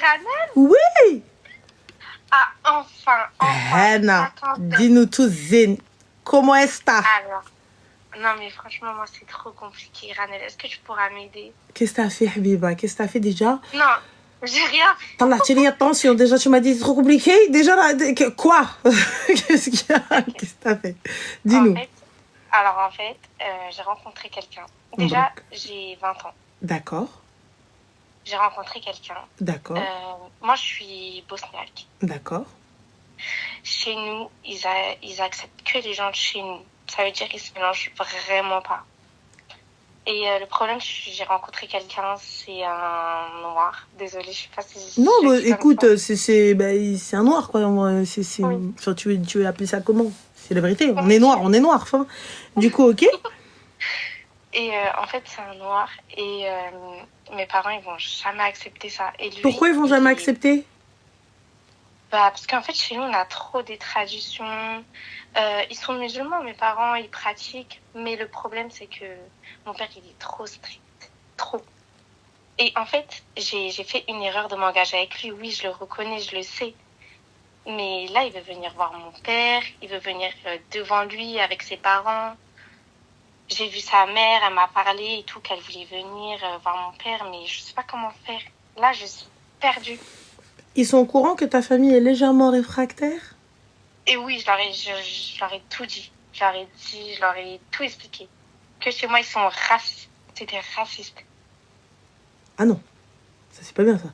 Hanan? Oui. Ah, enfin. Hannah, dis-nous tous, Zine, comment est-ce que Alors, non, mais franchement, moi, c'est trop compliqué, Ranel. Est-ce que tu pourras m'aider? Qu'est-ce que t'as fait, Habiba? Qu'est-ce que t'as fait déjà? Non, j'ai rien fait. T'as tenu attention, déjà tu m'as dit c'est trop compliqué. Déjà, là, quoi? Qu'est-ce qu'il y a? Okay. Qu'est-ce que t'as fait? Dis-nous. En fait, j'ai rencontré quelqu'un. Déjà, j'ai 20 ans. D'accord. J'ai rencontré quelqu'un. D'accord. Moi, je suis bosniaque. D'accord. Chez nous, ils acceptent que les gens de chez nous. Ça veut dire qu'ils se mélangent vraiment pas. Et le problème, j'ai rencontré quelqu'un, c'est un noir. Désolée, je sais pas si... Non, bah, écoute, c'est un noir, quoi. Oui. Enfin, tu veux appeler ça comment? C'est la vérité, on est noir, on est noir. Enfin, du coup, ok. Et en fait, c'est un noir. Et mes parents, ils vont jamais accepter ça. Et lui, pourquoi ils vont jamais accepter? Bah, parce qu'en fait, chez nous, on a trop des traditions. Ils sont musulmans, mes parents, ils pratiquent. Mais le problème, c'est que mon père, il est trop strict. Trop. Et en fait, j'ai fait une erreur de m'engager avec lui. Oui, je le reconnais, je le sais. Mais là, il veut venir voir mon père. Il veut venir devant lui avec ses parents. J'ai vu sa mère, elle m'a parlé et tout, qu'elle voulait venir voir mon père. Mais je sais pas comment faire. Là, je suis perdue. Ils sont au courant que ta famille est légèrement réfractaire? Et oui, je leur ai tout dit. Je leur ai tout expliqué. Que chez moi, ils sont racistes. C'était raciste. Ah non, ça c'est pas bien ça.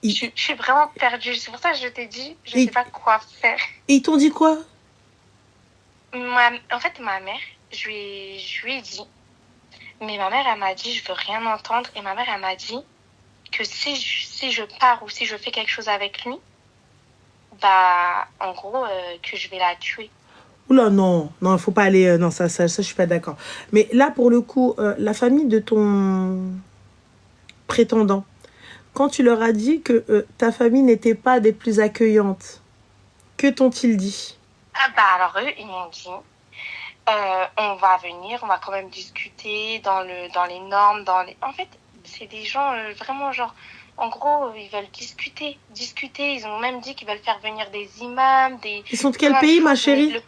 Je suis vraiment perdue. C'est pour ça que je t'ai dit, je sais pas quoi faire. Et ils t'ont dit quoi? En fait, ma mère, je lui ai dit. Mais ma mère, elle m'a dit, je veux rien entendre. Et ma mère, elle m'a dit que si je pars ou si je fais quelque chose avec lui, bah, en gros, que je vais la tuer. Oula, non, il faut pas aller... non, ça, je suis pas d'accord. Mais là, pour le coup, la famille de ton prétendant, quand tu leur as dit que ta famille n'était pas des plus accueillantes, que t'ont-ils dit? Ah bah alors eux, ils m'ont dit, on va venir, on va quand même discuter dans les normes, En fait, c'est des gens vraiment genre... En gros, ils veulent discuter. Ils ont même dit qu'ils veulent faire venir des imams, des... Ils sont de quel pays, ma chérie?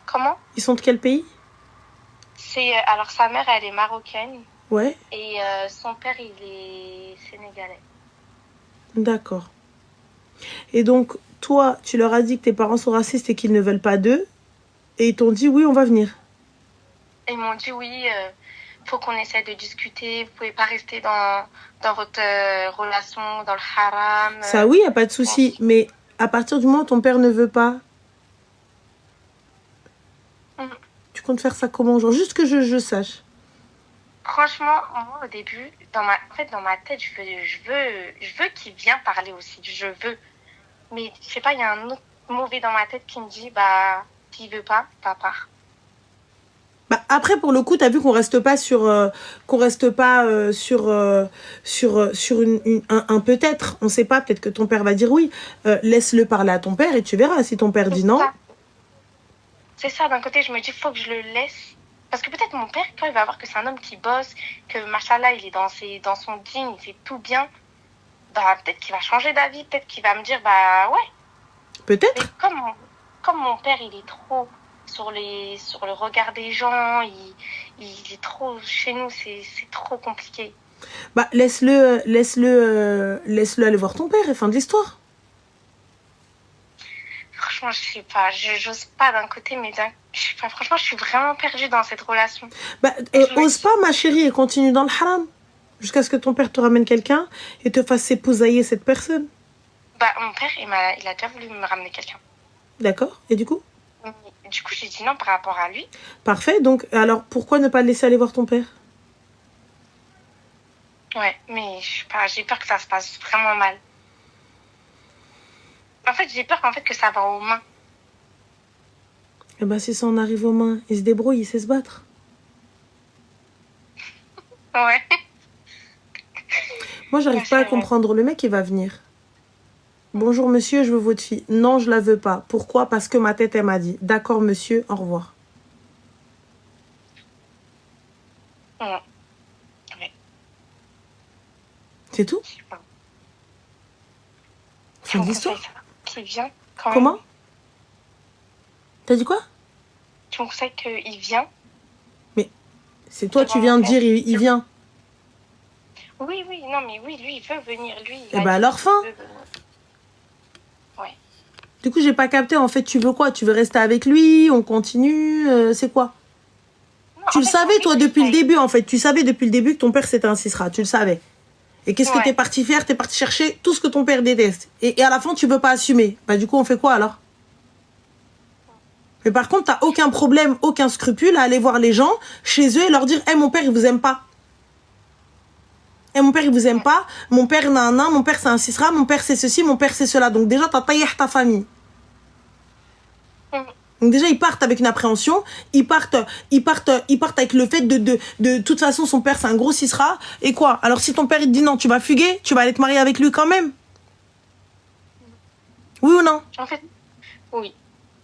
Comment? Ils sont de quel pays? Alors, sa mère, elle est marocaine. Ouais. Et son père, il est sénégalais. D'accord. Et donc, toi, tu leur as dit que tes parents sont racistes et qu'ils ne veulent pas d'eux. Et ils t'ont dit, oui, on va venir. Ils m'ont dit, oui, faut qu'on essaie de discuter. Vous pouvez pas rester dans votre relation, dans le haram. Ça, oui, y a pas de souci. Mais à partir du moment où ton père ne veut pas, tu comptes faire ça comment, genre, juste que je sache. Franchement, moi, au début, dans ma tête, je veux qu'il vienne parler aussi. Je veux. Mais, je sais pas, il y a un autre mauvais dans ma tête qui me dit, bah, s'il veut pas, bah, part. Bah, après, pour le coup, t'as vu qu'on reste pas sur un peut-être. On sait pas, peut-être que ton père va dire oui. Laisse-le parler à ton père et tu verras. Si ton père dit non. C'est ça, d'un côté, je me dis, faut que je le laisse. Parce que peut-être mon père, quand il va voir que c'est un homme qui bosse, que machallah, il est dans son dîne, il fait tout bien, bah peut-être qu'il va changer d'avis, peut-être qu'il va me dire, bah ouais. Peut-être. Mais comme mon père, il est trop sur le regard des gens, il est trop... Chez nous, c'est trop compliqué. Bah, laisse-le aller voir ton père et fin de l'histoire. Franchement, je sais pas. J'ose pas d'un côté, mais je sais pas. Franchement, je suis vraiment perdue dans cette relation. Bah, ose pas, ma chérie, et continue dans le haram. Jusqu'à ce que ton père te ramène quelqu'un et te fasse épousailler cette personne. Bah, mon père, il a déjà voulu me ramener quelqu'un. D'accord. Et du coup? Du coup, j'ai dit non par rapport à lui. Parfait. Donc, alors, pourquoi ne pas le laisser aller voir ton père? Ouais, mais je sais pas. J'ai peur que ça se passe vraiment mal. En fait, j'ai peur que ça va aux mains. Eh ben, si ça en arrive aux mains, il se débrouille, il sait se battre. Ouais. Moi, j'arrive pas à comprendre. Le mec, il va venir. Bonjour, monsieur, je veux votre fille. Non, je la veux pas. Pourquoi? Parce que ma tête, elle m'a dit. D'accord, monsieur, au revoir. Ouais. C'est tout? Je sais pas. Fin de l'histoire. Qu'il vient quand même. Comment? T'as dit quoi? Tu me conseilles qu'il vient? Mais c'est toi, tu viens de dire, il vient. Oui, non, mais oui, lui, il veut venir, lui. Eh ben alors fin. Ouais. Du coup, j'ai pas capté. En fait, tu veux quoi? Tu veux rester avec lui? On continue? C'est quoi? Non, Tu en le fait, savais, toi, depuis le freestyle. début, en fait. Tu savais depuis le début que ton père, c'était un cisra. Tu le savais. Et qu'est-ce que Ouais. t'es parti faire? T'es parti chercher tout ce que ton père déteste. Et à la fin, tu veux pas assumer. Bah, du coup, on fait quoi, alors? Mais par contre, t'as aucun problème, aucun scrupule à aller voir les gens chez eux et leur dire, mon père, il vous aime pas. Mon père, il vous aime pas. Mon père, mon père, c'est un cisra. Mon père, c'est ceci. Mon père, c'est cela. Donc, déjà, t'as taillé ta famille. Donc déjà, ils partent avec une appréhension, ils partent avec le fait de toute façon, son père, c'est un gros cisra. Et quoi? Alors si ton père, il te dit non, tu vas fuguer, tu vas aller te marier avec lui quand même. Oui ou non? En fait, oui.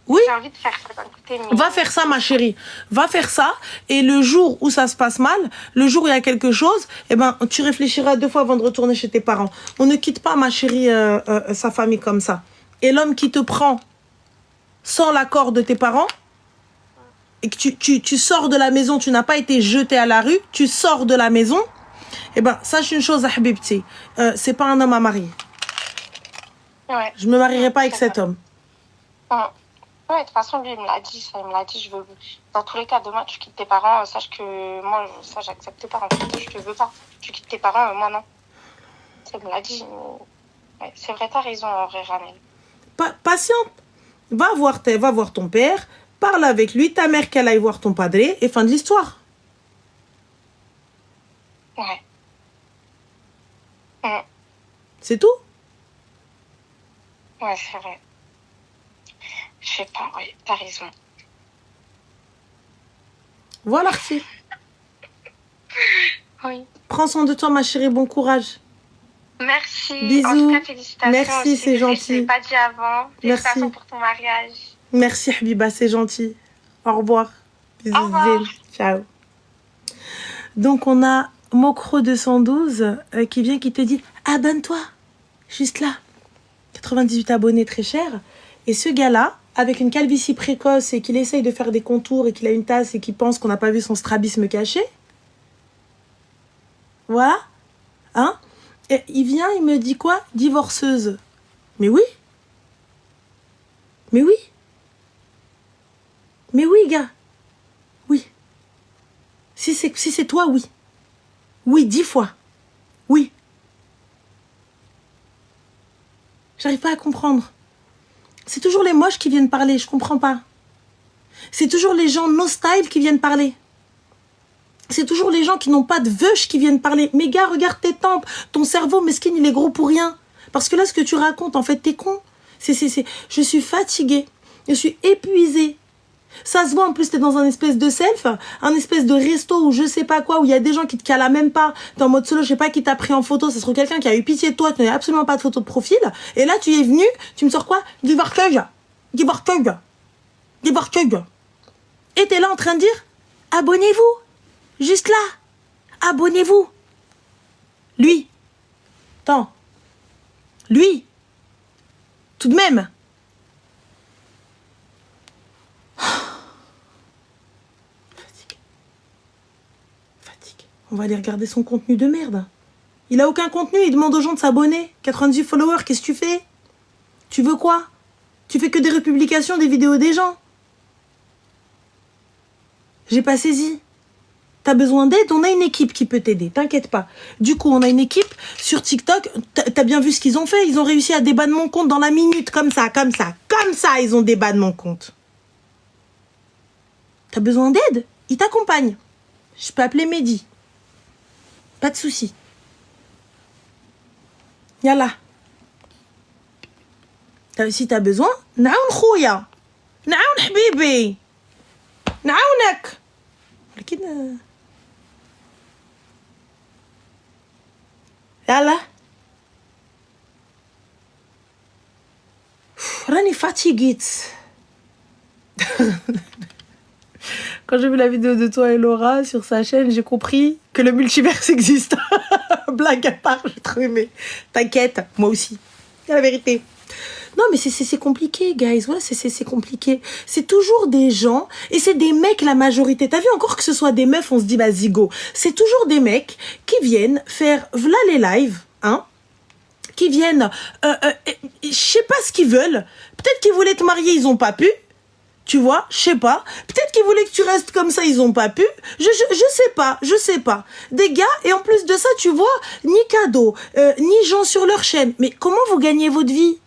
Oui? J'ai envie de faire ça d'un côté. Mais... Va faire ça, ma chérie. Va faire ça. Et le jour où ça se passe mal, le jour où il y a quelque chose, eh ben, tu réfléchiras 2 fois avant de retourner chez tes parents. On ne quitte pas, ma chérie, sa famille comme ça. Et l'homme qui te prend sans l'accord de tes parents, et que tu sors de la maison, tu n'as pas été jeté à la rue, tu sors de la maison, eh ben, sache une chose, Habibti, c'est pas un homme à marier. Ouais. Je me marierai pas avec cet homme. Ouais, de toute façon, lui, il me l'a dit, ça, il me l'a dit, je veux... Dans tous les cas, demain, tu quittes tes parents, sache que moi, ça, j'accepte pas, en fait, je te veux pas. Tu quittes tes parents, moi, non. Ça, il me l'a dit. Ouais, c'est vrai, t'as raison, en vrai, Ramel. Patiente. Va voir ton père, parle avec lui, ta mère qu'elle aille voir ton padré, et fin de l'histoire. Ouais. C'est tout? Ouais, c'est vrai. Je sais pas, ouais, t'as raison. Voilà, Arti. Oui. Prends soin de toi, ma chérie, bon courage. Merci. Bisous. En tout cas, félicitations. Merci, c'est gentil. Je ne l'ai pas dit avant. Félicitations Merci. pour ton mariage. Merci, Habiba, c'est gentil. Au revoir. Bisous. Au revoir. Ciao. Donc, on a Mokro 212 qui vient, qui te dit « Abonne-toi !» Juste là. 98 abonnés, très cher. Et ce gars-là, avec une calvitie précoce et qu'il essaye de faire des contours et qu'il a une tasse et qu'il pense qu'on n'a pas vu son strabisme caché. Voilà. Hein? Et il vient, il me dit quoi? Divorceuse. Mais oui. Mais oui. Mais oui, gars. Oui. Si c'est toi, oui. Oui, 10 fois. Oui. J'arrive pas à comprendre. C'est toujours les moches qui viennent parler, je comprends pas. C'est toujours les gens no style qui viennent parler. C'est toujours les gens qui n'ont pas de veuche qui viennent parler. Mais gars, regarde tes tempes. Ton cerveau, mesquin, il est gros pour rien. Parce que là, ce que tu racontes, en fait, t'es con. Je suis fatiguée. Je suis épuisée. Ça se voit, en plus, t'es dans un espèce de self, un espèce de resto ou je sais pas quoi, où il y a des gens qui te calent même pas. T'es en mode solo, je sais pas qui t'a pris en photo, ça se trouve quelqu'un qui a eu pitié de toi, tu n'as absolument pas de photo de profil. Et là, tu es venu, tu me sors quoi? Du varcueil. Et t'es là en train de dire, abonnez-vous. Juste là. Abonnez-vous. Lui. Attends. Lui. Tout de même. Fatigue. On va aller regarder son contenu de merde. Il a aucun contenu, il demande aux gens de s'abonner. 98 followers, qu'est-ce que tu fais? Tu veux quoi? Tu fais que des republications des vidéos des gens. J'ai pas saisi. T'as besoin d'aide, on a une équipe qui peut t'aider, t'inquiète pas. Du coup, on a une équipe sur TikTok, t'as bien vu ce qu'ils ont fait, ils ont réussi à débanner mon compte dans la minute, comme ça, ils ont débanné mon compte. T'as besoin d'aide? Ils t'accompagnent. Je peux appeler Mehdi. Pas de souci. Yallah. Si t'as besoin, naoun khouya. Naoun habibi. Naounak. لكن يلا راني فاتيغيت Quand j'ai vu la vidéo de toi et Laura sur sa chaîne, j'ai compris que le multiverse existe. Blague à part, j'ai trop aimé. T'inquiète, moi aussi. C'est la vérité. Non, mais c'est compliqué, guys. Voilà, c'est compliqué. C'est toujours des gens, et c'est des mecs la majorité. T'as vu, encore que ce soit des meufs, on se dit, bah, zigo. C'est toujours des mecs qui viennent faire, v'là les lives, hein, qui viennent, je sais pas ce qu'ils veulent. Peut-être qu'ils voulaient te marier, ils ont pas pu. Tu vois, je sais pas. Peut-être qu'ils voulaient que tu restes comme ça, ils ont pas pu. Je sais pas. Des gars, et en plus de ça, tu vois, ni cadeau, ni gens sur leur chaîne. Mais comment vous gagnez votre vie?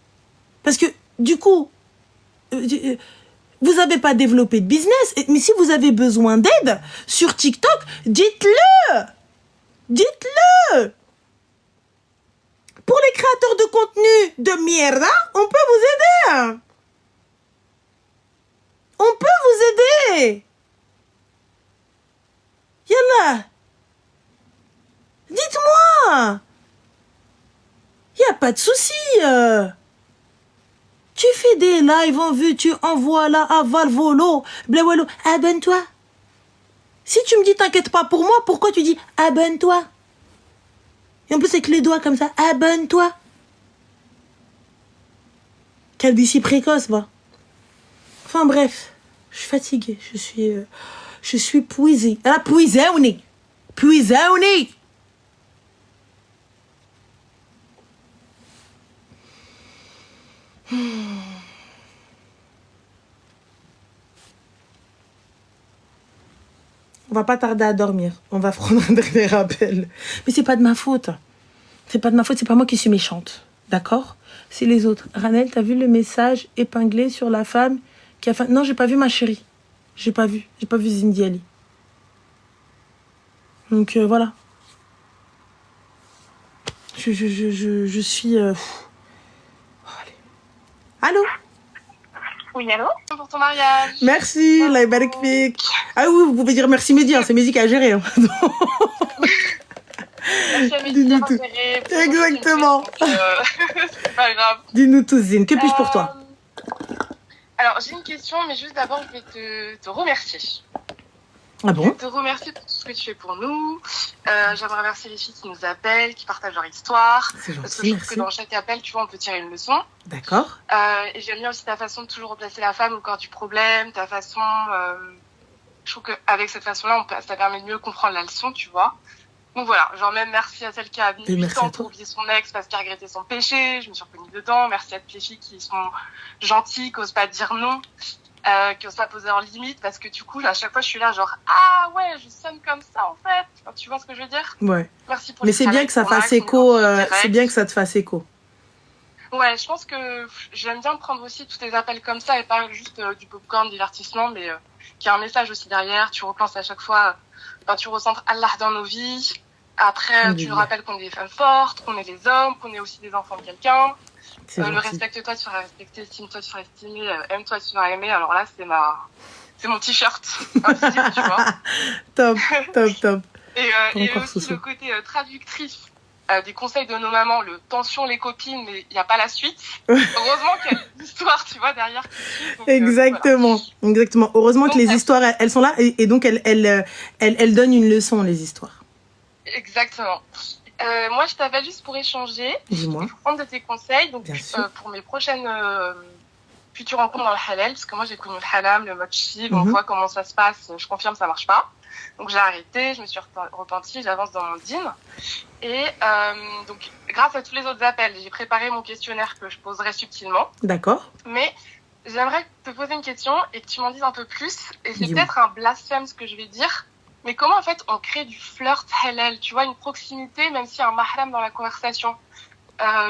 Parce que, du coup, vous n'avez pas développé de business. Mais si vous avez besoin d'aide sur TikTok, dites-le. Dites-le. Pour les créateurs de contenu de mierda, on peut vous aider. On peut vous aider. Yallah. Dites-moi. Il n'y a pas de souci. Tu fais des lives en vue, tu envoies là, aval, volo, blawalo, abonne-toi. Si tu me dis t'inquiète pas pour moi, pourquoi tu dis abonne-toi? Et en plus avec les doigts comme ça, abonne-toi. Calvitie précoce, va. Enfin bref, je suis fatiguée, je suis puisée. Elle a puisé au nez. Puisé au nez. On va pas tarder à dormir. On va prendre un dernier appel. Mais c'est pas de ma faute. C'est pas de ma faute, c'est pas moi qui suis méchante. D'accord? C'est les autres. Ranel, t'as vu le message épinglé sur la femme qui a fait... Non, j'ai pas vu ma chérie. J'ai pas vu Zindy Ali. Donc voilà. Je suis... Allez. Allô? Oui, allô? Pour ton mariage. Merci, la barik fik. Ah oui, vous pouvez dire merci Mehdi, hein, c'est Mehdi qui a géré. Hein. Merci à Mehdi d'avoir géré. Exactement. C'est pas grave. Dis-nous tous, Zine, que puis-je pour toi? Alors, j'ai une question, mais juste d'abord, je vais te remercier. Ah bon? Je vais te remercier pour tout ce que tu fais pour nous. J'aimerais remercier les filles qui nous appellent, qui partagent leur histoire. C'est gentil, parce que je trouve merci. que dans chaque appel, tu vois, on peut tirer une leçon. D'accord. Et j'aime bien aussi ta façon de toujours replacer la femme au cœur du problème, ta façon... je trouve qu'avec cette façon-là, ça permet de mieux comprendre la leçon, tu vois. Donc voilà, genre même merci à celle qui a mis 8 ans pour oublier son ex parce qu'elle regrettait son péché, je me suis reconnue dedans. Merci à toutes les filles qui sont gentilles, qui osent pas dire non, qui osent pas poser leurs limites, parce que du coup, à chaque fois, je suis là genre, ah ouais, je sonne comme ça en fait. Enfin, tu vois ce que je veux dire? Ouais. Merci pour mais c'est bien que ça fasse écho, c'est bien que ça te fasse écho. Ouais, je pense que j'aime bien prendre aussi tous tes appels comme ça et pas juste du popcorn, divertissement, mais qu'il y a un message aussi derrière. Tu repenses à chaque fois, tu recentres Allah dans nos vies. Après, tu nous rappelles qu'on est des femmes fortes, qu'on est des hommes, qu'on est aussi des enfants de quelqu'un. Le respecte-toi, tu seras respecté, estime-toi, tu seras estimé, aime-toi, tu seras aimé. Alors là, c'est mon t-shirt. Invisible, tu vois. Top. Et aussi le côté traductrice des conseils de nos mamans, le tension les copines, mais il n'y a pas la suite. Heureusement qu'il y a une histoire, tu vois, derrière. Donc, exactement. Heureusement donc, que les histoires, elles sont là et donc elles donnent une leçon, les histoires. Exactement. Moi, je t'appelle juste pour échanger. Dis-moi. Pour prendre de tes conseils. Donc, pour mes prochaines futures rencontres dans le halal, parce que moi, j'ai connu le halam, le mochi, on voit comment ça se passe. Je confirme, ça marche pas. Donc, j'ai arrêté, je me suis repentie, j'avance dans mon din. Et donc, grâce à tous les autres appels, j'ai préparé mon questionnaire que je poserai subtilement. D'accord. Mais j'aimerais te poser une question et que tu m'en dises un peu plus. Et c'est peut-être un blasphème ce que je vais dire. Mais comment en fait on crée du flirt halal, tu vois, une proximité, même s'il y a un mahram dans la conversation,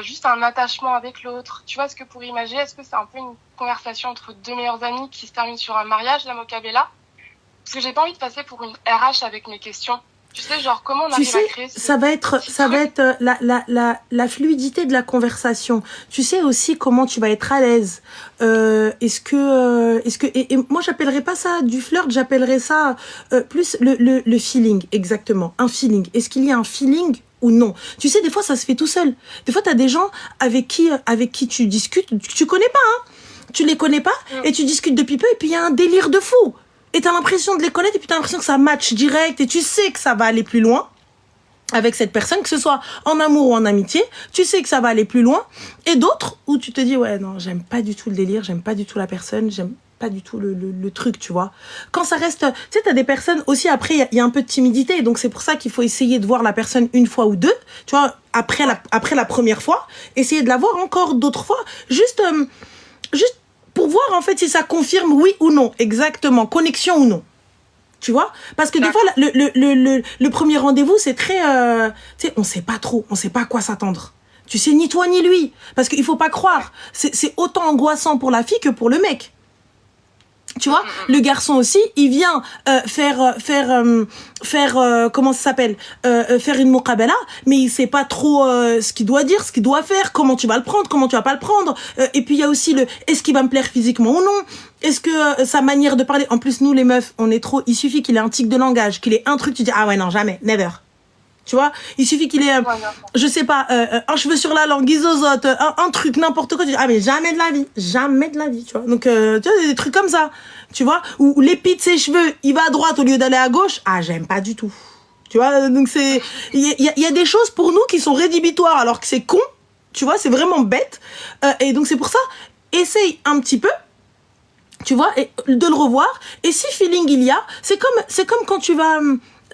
juste un attachement avec l'autre. Tu vois ce que pour imaginer, est-ce que c'est un peu une conversation entre deux meilleurs amis qui se termine sur un mariage, la Mokabela? Parce que j'ai pas envie de passer pour une RH avec mes questions. Tu sais, genre, comment on arrive à créer ça va être la fluidité de la conversation. Tu sais aussi comment tu vas être à l'aise. Et moi, j'appellerais pas ça du flirt, j'appellerais ça plus le feeling, exactement. Un feeling. Est-ce qu'il y a un feeling ou non? Tu sais, des fois, ça se fait tout seul. Des fois, tu as des gens avec qui tu discutes, tu connais pas, hein. Tu les connais pas et tu discutes depuis peu et puis il y a un délire de fou. Et t'as l'impression de les connaître et puis t'as l'impression que ça match direct et tu sais que ça va aller plus loin avec cette personne, que ce soit en amour ou en amitié, tu sais que ça va aller plus loin. Et d'autres où tu te dis, ouais, non, j'aime pas du tout le délire, j'aime pas du tout la personne, j'aime pas du tout le truc, tu vois. Quand ça reste... Tu sais, t'as des personnes aussi, après, il y a un peu de timidité. Donc, c'est pour ça qu'il faut essayer de voir la personne une fois ou deux, tu vois, après la première fois. Essayer de la voir encore d'autres fois. Juste pour voir, en fait, si ça confirme oui ou non. Exactement. Connexion ou non. Tu vois? Parce que des fois, le premier rendez-vous, c'est très... tu sais, on sait pas trop. On sait pas à quoi s'attendre. Tu sais ni toi ni lui. Parce qu'il faut pas croire. C'est autant angoissant pour la fille que pour le mec. Tu vois, le garçon aussi, il vient faire comment ça s'appelle, faire une muqabala, mais il sait pas trop ce qu'il doit dire, ce qu'il doit faire, comment tu vas le prendre, comment tu vas pas le prendre. Et puis il y a aussi est-ce qu'il va me plaire physiquement ou non, est-ce que sa manière de parler. En plus nous les meufs, on est trop. Il suffit qu'il ait un tic de langage, qu'il ait un truc, tu dis ah ouais non jamais, never. Tu vois, il suffit qu'il ait, je sais pas, un cheveu sur la langue, isozote, un truc, n'importe quoi. Tu dis, ah, mais jamais de la vie, tu vois. Donc, tu vois, des trucs comme ça, tu vois, où l'épi de ses cheveux, il va à droite au lieu d'aller à gauche. Ah, j'aime pas du tout. Tu vois, donc il y a des choses pour nous qui sont rédhibitoires alors que c'est con, tu vois, c'est vraiment bête. Et donc, c'est pour ça, essaye un petit peu. Tu vois, et de le revoir. Et si feeling il y a, c'est comme quand tu vas,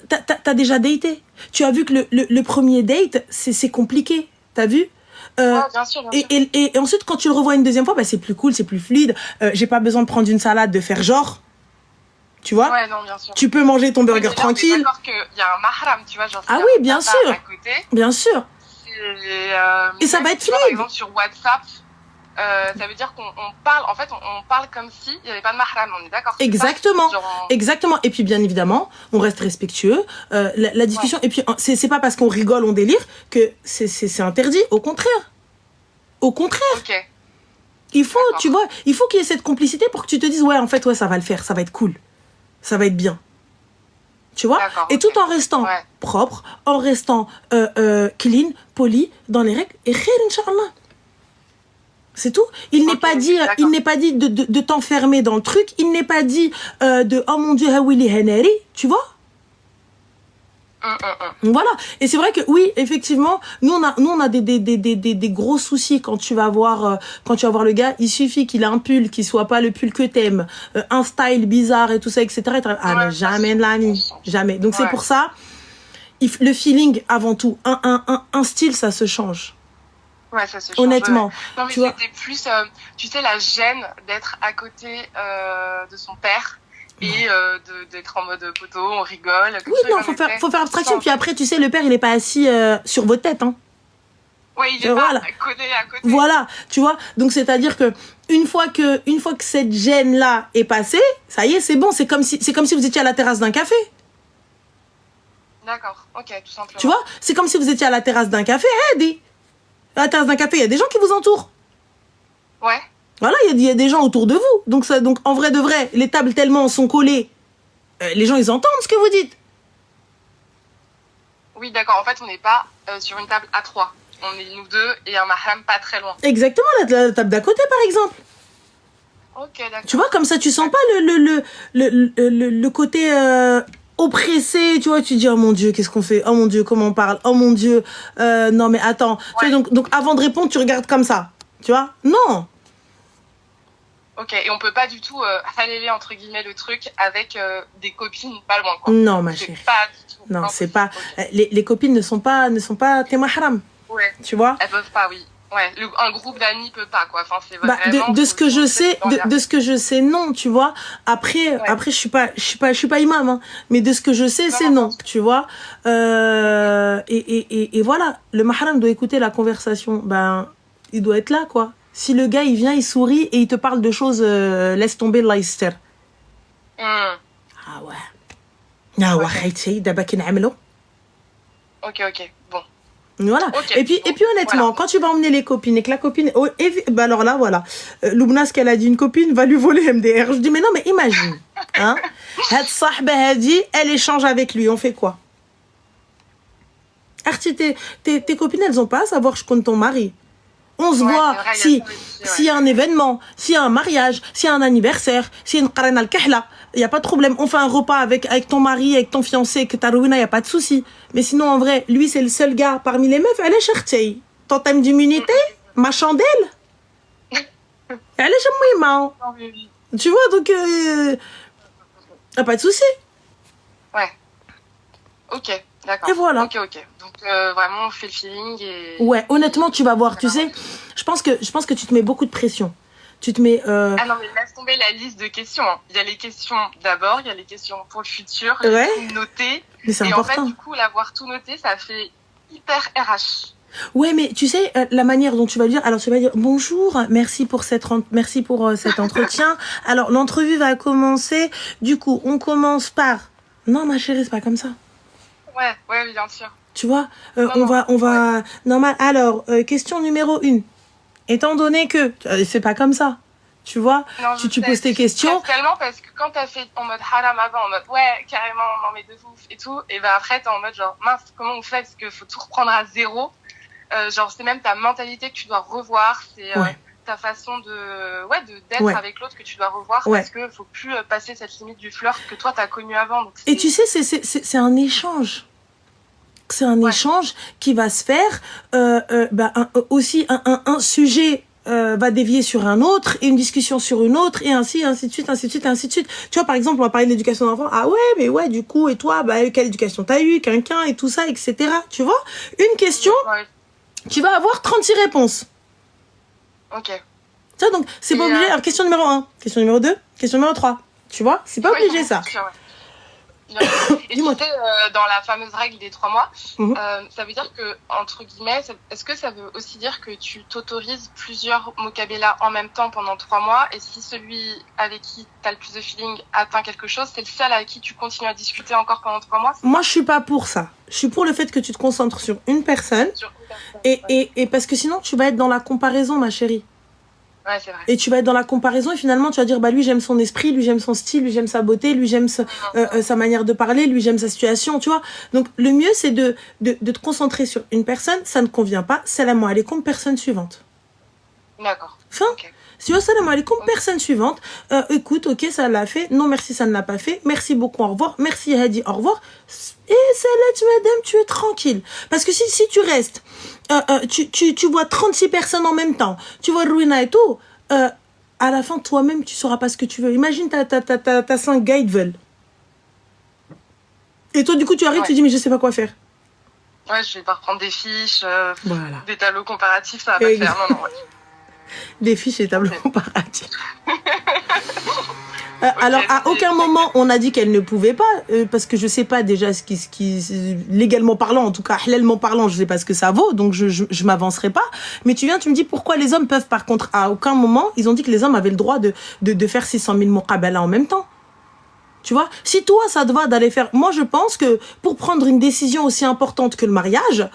t'as déjà daté. Tu as vu que le premier date, c'est compliqué. T'as vu? Bien sûr. Et ensuite, quand tu le revois une deuxième fois, bah, c'est plus cool, c'est plus fluide. J'ai pas besoin de prendre une salade, de faire genre. Tu vois? Ouais, non, bien sûr. Tu peux manger ton burger tranquille. On est d'accord qu'il y a un mahram, tu vois. Genre, ah oui, bien sûr. À côté, bien sûr. Et ça va être fluide. Par exemple, sur WhatsApp, ça veut dire qu'on parle, en fait, on parle comme s'il n'y avait pas de mahram, on est d'accord? Exactement, exactement. Et puis, bien évidemment, on reste respectueux. La discussion, et puis, c'est pas parce qu'on rigole, on délire, que c'est interdit. Au contraire. Ok. Il faut, tu vois, il faut qu'il y ait cette complicité pour que tu te dises, ouais, en fait, ouais, ça va le faire, ça va être cool. Ça va être bien. Tu vois? Et tout en restant propre, en restant clean, poli, dans les règles. Et khair, Inch'Allah. C'est tout. Il n'est pas dit de t'enfermer dans le truc. Il n'est pas dit de oh mon Dieu, Hawili Heneri, tu vois. Voilà. Et c'est vrai que oui, effectivement, nous on a des gros soucis quand tu vas voir le gars. Il suffit qu'il ait un pull qui soit pas le pull que t'aimes, un style bizarre et tout ça, etc. Ah mais jamais de la vie, jamais. Donc c'est pour ça, le feeling avant tout. Un style, ça se change. Ouais, ça se change. Honnêtement. Non, mais c'était plus, tu sais, la gêne d'être à côté de son père et d'être en mode poteau, on rigole. Oui, non, faut faire abstraction. Puis après, tu sais, le père, il est pas assis sur vos têtes, hein. Ouais, il est pas à côté. Voilà, tu vois. Donc, c'est-à-dire que une fois que cette gêne-là est passée, ça y est, c'est bon. C'est comme si vous étiez à la terrasse d'un café. D'accord, ok, tout simplement. Tu vois, c'est comme si vous étiez à la terrasse d'un café. À la terrasse d'un café, il y a des gens qui vous entourent. Ouais. Voilà, il y a des gens autour de vous. Donc, en vrai de vrai, les tables tellement sont collées, les gens, ils entendent ce que vous dites. Oui, d'accord. En fait, on n'est pas sur une table à 3. On est nous deux et un mahram pas très loin. Exactement, la table d'à côté, par exemple. Ok, d'accord. Tu vois, comme ça, tu sens pas le côté oppressé, tu vois, tu dis, oh mon Dieu, qu'est-ce qu'on fait? Oh mon Dieu, comment on parle? Oh mon Dieu, non mais attends. Tu vois, donc avant de répondre, tu regardes comme ça. Tu vois? Non. Ok, et on peut pas du tout haléler entre guillemets le truc avec des copines pas loin, quoi. Non, ma chérie. Pas du tout. Non, c'est pas. Okay. Les copines ne sont pas tes mahram. Ouais. Tu vois? Elles peuvent pas, oui. Ouais, un groupe d'amis peut pas, quoi. Enfin, c'est vraiment. De ce que je sais, de ce que je sais, non, tu vois. Après, je suis pas imam, hein. Mais de ce que je sais, c'est non, tu vois. Et voilà, le mahram doit écouter la conversation. Ben, il doit être là, quoi. Si le gars, il vient, il sourit et il te parle de choses, laisse tomber Leicester. Ah ouais. Ah ouais, arrêtez, d'abord qu'il n'aime l'eau. Ok, bon. Voilà. Okay. Et puis honnêtement, quand tu vas emmener les copines et que la copine, bah alors là, voilà. Loubna, ce qu'elle a dit, une copine va lui voler MDR. Je dis, mais non, mais imagine. Hein? Cette sahba a dit, elle échange avec lui. On fait quoi? Arti, tes copines, elles ont pas à savoir je compte ton mari. On se voit s'il y a un événement, s'il y a un mariage, s'il y a un anniversaire, s'il y a une qarana al-kahla, il n'y a pas de problème. On fait un repas avec ton mari, avec ton fiancé, avec ta rouina, il n'y a pas de souci. Mais sinon, en vrai, lui, c'est le seul gars parmi les meufs. Elle est chertée. Totem d'immunité, ma chandelle. Elle est chez moi. Tu vois, donc, il n'y a pas de souci. Ouais. Ok, d'accord. Et voilà. Ok. Donc, vraiment, on fait le feeling et... Ouais, honnêtement, tu vas voir, tu sais. Je pense que tu te mets beaucoup de pression. Tu te mets... Ah non, mais laisse tomber la liste de questions. Il y a les questions d'abord, il y a les questions pour le futur, ouais. Tout noté. Mais c'est et important. En fait, du coup, l'avoir tout noté, ça fait hyper RH. Ouais, mais tu sais, la manière dont tu vas lui dire, alors tu vas dire bonjour, merci pour cet entretien. Alors, l'entrevue va commencer. Du coup, on commence par... Non, ma chérie, c'est pas comme ça. Ouais, bien sûr. Tu vois, on va... Ouais. Normal. Alors, question numéro 1. Étant donné que... c'est pas comme ça. Tu vois, non, tu poses tes questions. Tellement parce que quand t'as fait en mode haram avant, en mode ouais, carrément, non mais de ouf et tout, et ben après t'es en mode genre mince, comment on fait parce qu'il faut tout reprendre à zéro. Genre c'est même ta mentalité que tu dois revoir, c'est ta façon d'être avec l'autre que tu dois revoir parce que faut plus passer cette limite du flirt que toi t'as connu avant. Donc et tu sais, c'est un échange. C'est un échange qui va se faire aussi un sujet va dévier sur un autre et une discussion sur une autre et ainsi de suite. Tu vois, par exemple, on va parler de l'éducation d'enfant. Ah ouais, mais ouais, du coup, et toi, quelle éducation t'as eu, quelqu'un et tout ça, etc. Tu vois, une question, tu vas avoir 36 réponses. Ok. Tu vois, donc, c'est pas obligé. Alors, question numéro 1, question numéro 2, question numéro 3. Tu vois, c'est pas obligé ça. Et tu sais, dans la fameuse règle des 3 mois, ça veut dire que, entre guillemets, est-ce que ça veut aussi dire que tu t'autorises plusieurs mokabela en même temps pendant 3 mois et si celui avec qui tu as le plus de feeling atteint quelque chose, c'est le seul avec qui tu continues à discuter encore pendant 3 mois? Moi, je suis pas pour ça. Je suis pour le fait que tu te concentres sur une personne. Et parce que sinon, tu vas être dans la comparaison, ma chérie. Ouais, c'est vrai. Et tu vas être dans la comparaison et finalement tu vas dire lui j'aime son esprit, lui j'aime son style, lui j'aime sa beauté, lui j'aime sa manière de parler, lui j'aime sa situation, tu vois. Donc le mieux c'est de te concentrer sur une personne, ça ne convient pas, salam alaikum, personne suivante. D'accord. Fin. Okay. Si tu veux salam alaikum, personne suivante. Écoute, ok, ça l'a fait, non merci, ça ne l'a pas fait, merci beaucoup, au revoir, merci Hadi, au revoir. Et salam madame, tu es tranquille. Parce que si tu restes, tu vois 36 personnes en même temps, tu vois Ruina et tout, à la fin, toi-même, tu sauras pas ce que tu veux. Imagine, t'as 5 gars, ils te veulent. Et toi, du coup, tu arrives, tu dis, mais je sais pas quoi faire. Ouais, je vais pas reprendre des fiches, des tableaux comparatifs, ça va pas faire. Non, ouais. Des fiches et tableaux comparatifs. Alors, à aucun moment, on a dit qu'elle ne pouvait pas, parce que je sais pas déjà ce qui légalement parlant, en tout cas, halalment parlant, je sais pas ce que ça vaut, donc je m'avancerai pas. Mais tu me dis pourquoi les hommes peuvent, par contre, à aucun moment, ils ont dit que les hommes avaient le droit de faire 600 000 muqabala en même temps. Tu vois, si toi, ça te va d'aller faire... Moi, je pense que pour prendre une décision aussi importante que le mariage,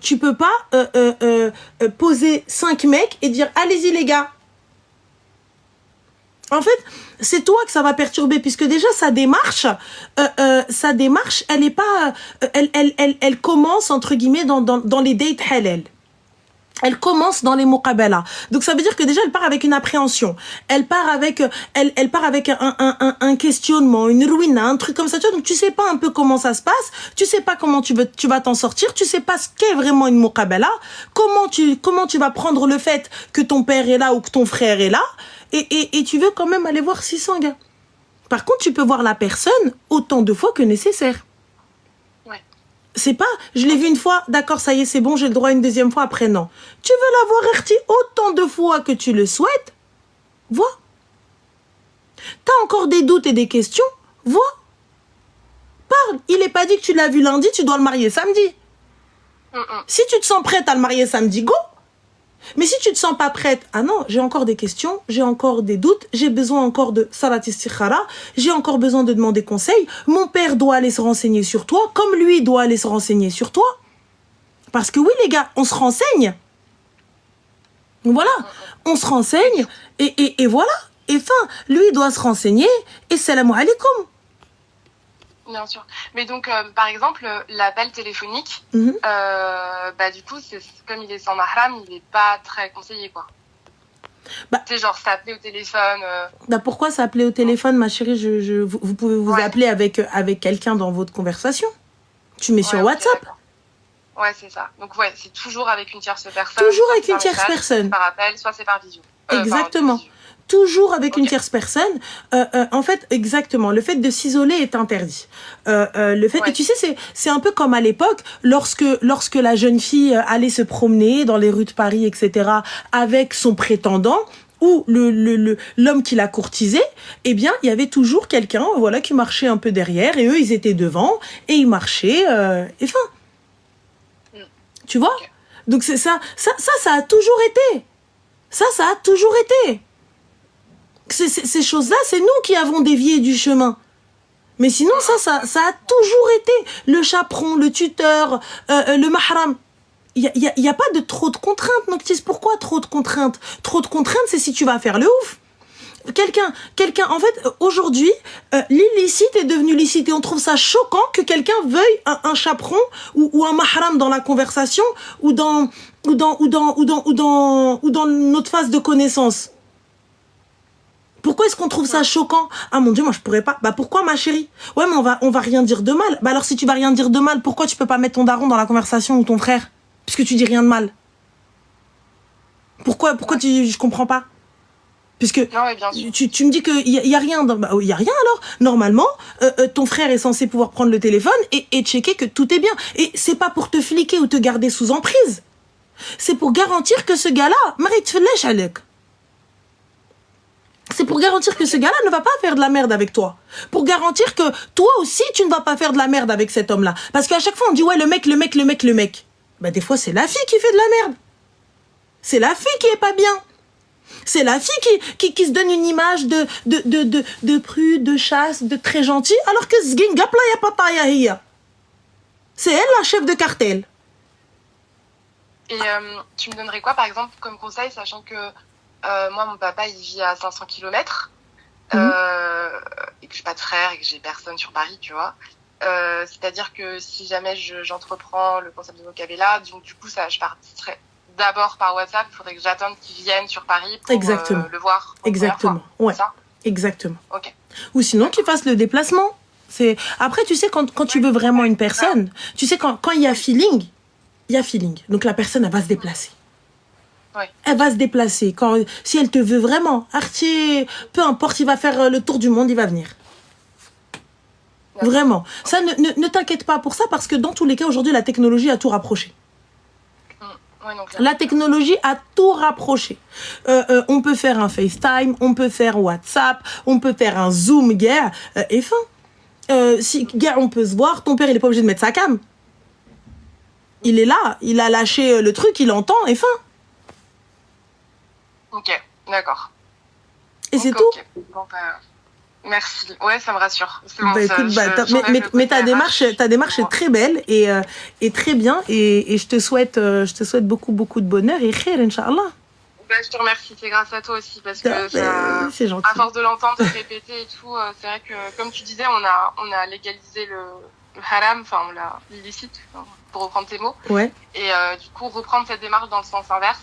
tu peux pas poser 5 mecs et dire, allez-y les gars. En fait, c'est toi que ça va perturber, puisque déjà, sa démarche, elle est pas... Elle commence, entre guillemets, dans les dates halal. Elle commence dans les muqabala. Donc ça veut dire que déjà elle part avec une appréhension. Elle part avec un questionnement, une ruine, un truc comme ça. Tu vois, donc tu sais pas un peu comment ça se passe, tu sais pas comment tu vas t'en sortir, tu sais pas ce qu'est vraiment une muqabala, comment tu vas prendre le fait que ton père est là ou que ton frère est là et tu veux quand même aller voir 600 gars. Par contre, tu peux voir la personne autant de fois que nécessaire. C'est pas, je l'ai vu une fois, d'accord, ça y est, c'est bon, j'ai le droit une deuxième fois, après non. Tu veux l'avoir heurté autant de fois que tu le souhaites, vois. T'as encore des doutes et des questions, vois. Parle. Il n'est pas dit que tu l'as vu lundi, tu dois le marier samedi. Si tu te sens prête à le marier samedi, go. Mais si tu te sens pas prête, ah non, j'ai encore des questions, j'ai encore des doutes, j'ai besoin encore de salat istikhara, j'ai encore besoin de demander conseil, mon père doit aller se renseigner sur toi, comme lui doit aller se renseigner sur toi. Parce que oui les gars, on se renseigne. Voilà, on se renseigne et voilà. Et fin, lui doit se renseigner et salam alaikum. Bien sûr. Mais donc, par exemple, l'appel téléphonique, du coup, comme il est sans mahram, il n'est pas très conseillé, quoi. Bah, Tu sais, genre s'appeler au téléphone. bah pourquoi s'appeler au téléphone, ma chérie? Vous pouvez vous appeler avec quelqu'un dans votre conversation. Tu mets sur Ok, WhatsApp. d'accord. Ouais, c'est ça. Donc, ouais, c'est toujours avec une tierce personne. Toujours soit avec c'est une par tierce message, personne. soit c'est par appel, soit c'est par visio. Exactement. Visio. Toujours avec une Ok. tierce personne. En fait, exactement. Le fait de s'isoler est interdit. Le fait, Ouais. et tu sais, c'est un peu comme à l'époque, lorsque la jeune fille allait se promener dans les rues de Paris, etc., avec son prétendant ou l'homme qui la courtisait, eh bien, il y avait toujours quelqu'un, voilà, qui marchait un peu derrière, et eux, ils étaient devant, et ils marchaient, et fin. Tu vois? Ok. Donc, c'est ça a toujours été. Ça a toujours été. Ces choses-là, c'est nous qui avons dévié du chemin. Mais sinon, ça a toujours été. Le chaperon, le tuteur, le mahram. Il y a pas de trop de contraintes, Noctis. Pourquoi trop de contraintes? Trop de contraintes, c'est si tu vas faire le ouf. Quelqu'un, en fait, aujourd'hui, l'illicite est devenu licite et on trouve ça choquant que quelqu'un veuille un chaperon ou un mahram dans la conversation ou dans notre phase de connaissance. Pourquoi est-ce qu'on trouve ça choquant? Ah mon Dieu, moi je pourrais pas. Bah pourquoi, ma chérie? Ouais, mais on va rien dire de mal. Bah alors si tu vas rien dire de mal, pourquoi tu peux pas mettre ton daron dans la conversation ou ton frère? Puisque tu dis rien de mal. Pourquoi je comprends pas. Puisque Non, mais bien sûr. tu me dis qu'il y a rien. Bah il y a rien alors. Normalement, ton frère est censé pouvoir prendre le téléphone et checker que tout est bien. Et c'est pas pour te fliquer ou te garder sous emprise. C'est pour garantir que ce gars-là, Marie Tfellech Alek. C'est pour garantir que ce gars-là ne va pas faire de la merde avec toi. Pour garantir que toi aussi, tu ne vas pas faire de la merde avec cet homme-là. Parce qu'à chaque fois, on dit, ouais, le mec. Bah, des fois, c'est la fille qui fait de la merde. C'est la fille qui est pas bien. C'est la fille qui se donne une image de prude, de chasse, de très gentil, alors que Zgingapla ya pataya hiya. C'est elle la chef de cartel. Et tu me donnerais quoi, par exemple, comme conseil, sachant que moi, mon papa, il vit à 500 km et que j'ai pas de frère et que j'ai personne sur Paris, tu vois. C'est-à-dire que si jamais j'entreprends le concept de Vocabella, donc du coup, je partirais d'abord par WhatsApp. Il faudrait que j'attende qu'il vienne sur Paris pour le voir. Exactement. Ouais. Ça exactement. Ok. Ou sinon, tu fasses le déplacement. Après, tu sais, quand tu veux vraiment une personne, tu sais, quand il y a feeling, il y a feeling. Donc la personne, elle va se déplacer. Ouais. Elle va se déplacer. Si elle te veut vraiment, Artier, peu importe, il va faire le tour du monde, il va venir. Vraiment. Ça, ne t'inquiète pas pour ça, parce que dans tous les cas, aujourd'hui, la technologie a tout rapproché. Ouais, donc, la technologie a tout rapproché. On peut faire un FaceTime, on peut faire WhatsApp, on peut faire un Zoom, gars, et fin. Si, gars, on peut se voir, ton père, il est pas obligé de mettre sa cam. Il est là, il a lâché le truc, il entend, et fin. Ok, d'accord. Et donc, c'est tout. Bon, merci. Ouais, ça me rassure. Bon, bah, écoute, mais ta démarche est très belle et très bien. Et je te souhaite beaucoup, beaucoup de bonheur et khair, Inch'Allah. Bah, je te remercie, c'est grâce à toi aussi, parce que c'est gentil. À force de l'entendre, de répéter et tout, c'est vrai que, comme tu disais, on a légalisé le haram, enfin, on l'a illicite, pour reprendre tes mots. Ouais. Et du coup, reprendre cette démarche dans le sens inverse,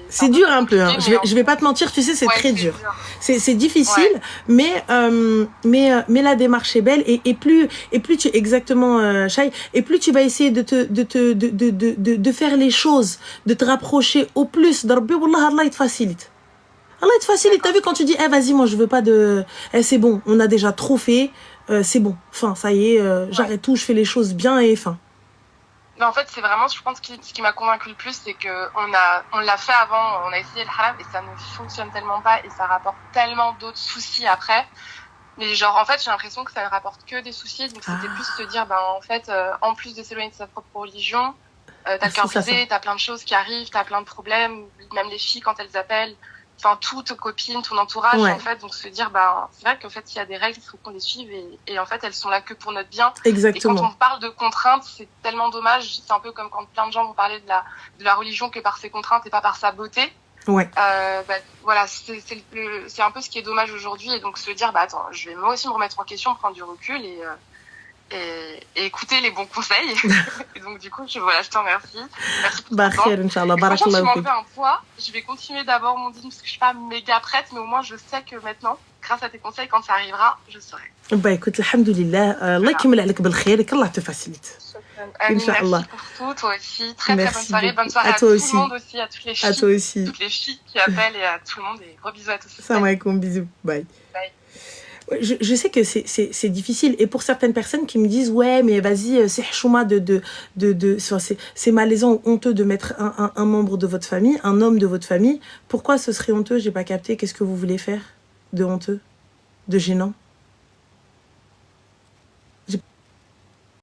c'est dur un peu, hein. Je vais pas te mentir, tu sais, c'est très dur. C'est difficile, mais la démarche est belle et plus tu exactement Shai, et plus tu vas essayer de faire les choses, de te rapprocher au plus d'Rabbi, wallah, Allah il te facilite. Allah il te facilite. T'as vu quand tu dis vas-y, moi je veux pas de c'est bon, on a déjà trop fait, c'est bon, fin, ça y est, j'arrête tout, je fais les choses bien et fin. Mais en fait, c'est vraiment, je pense, ce qui m'a convaincu le plus, c'est que on l'a fait avant, on a essayé le haram et ça ne fonctionne tellement pas et ça rapporte tellement d'autres soucis après. Mais genre, en fait, j'ai l'impression que ça ne rapporte que des soucis. Donc, c'était plus se dire, en fait, en plus de s'éloigner de sa propre religion, t'as le cœur brisé, t'as plein de choses qui arrivent, t'as plein de problèmes, même les filles quand elles appellent. Enfin, toutes copines, ton entourage, en fait. Donc, se dire, c'est vrai qu'en fait, il y a des règles, il faut qu'on les suive et en fait, elles sont là que pour notre bien. Exactement. Et quand on parle de contraintes, c'est tellement dommage. C'est un peu comme quand plein de gens vont parler de la religion que par ses contraintes et pas par sa beauté. Ouais. Voilà, c'est un peu ce qui est dommage aujourd'hui. Et donc, se dire, attends, je vais moi aussi me remettre en question, prendre du recul et écouter les bons conseils. Et donc, du coup, voilà, je te remercie. Merci pour Bah, ton temps. khair, Inch'Allah. Et franchement, tu Barakallahu m'as fik. enlevé un poids. Je vais continuer d'abord mon dîme parce que je suis pas méga prête, mais au moins, je sais que maintenant, grâce à tes conseils, quand ça arrivera, je saurai. Bah écoute, alhamdoulilah, Allah Voilà. يكمل عليك بالخير, qu'Allah te facilite. Amine, Inch'Allah. merci pour tout. Toi aussi. Très, très bonne Merci soirée. beaucoup. Bonne soirée À à toi tout aussi. le monde aussi, à toutes les À toi filles. aussi. Toutes les filles qui appellent et à tout le monde. Et gros bisous à tous. Salam alaikum, bisous. Bye. Bye. Ouais, je sais que c'est difficile. Et pour certaines personnes qui me disent, ouais, mais vas-y, c'est chouma c'est malaisant, honteux de mettre un membre de votre famille, un homme de votre famille. Pourquoi ce serait honteux? J'ai pas capté. Qu'est-ce que vous voulez faire de honteux, de gênant?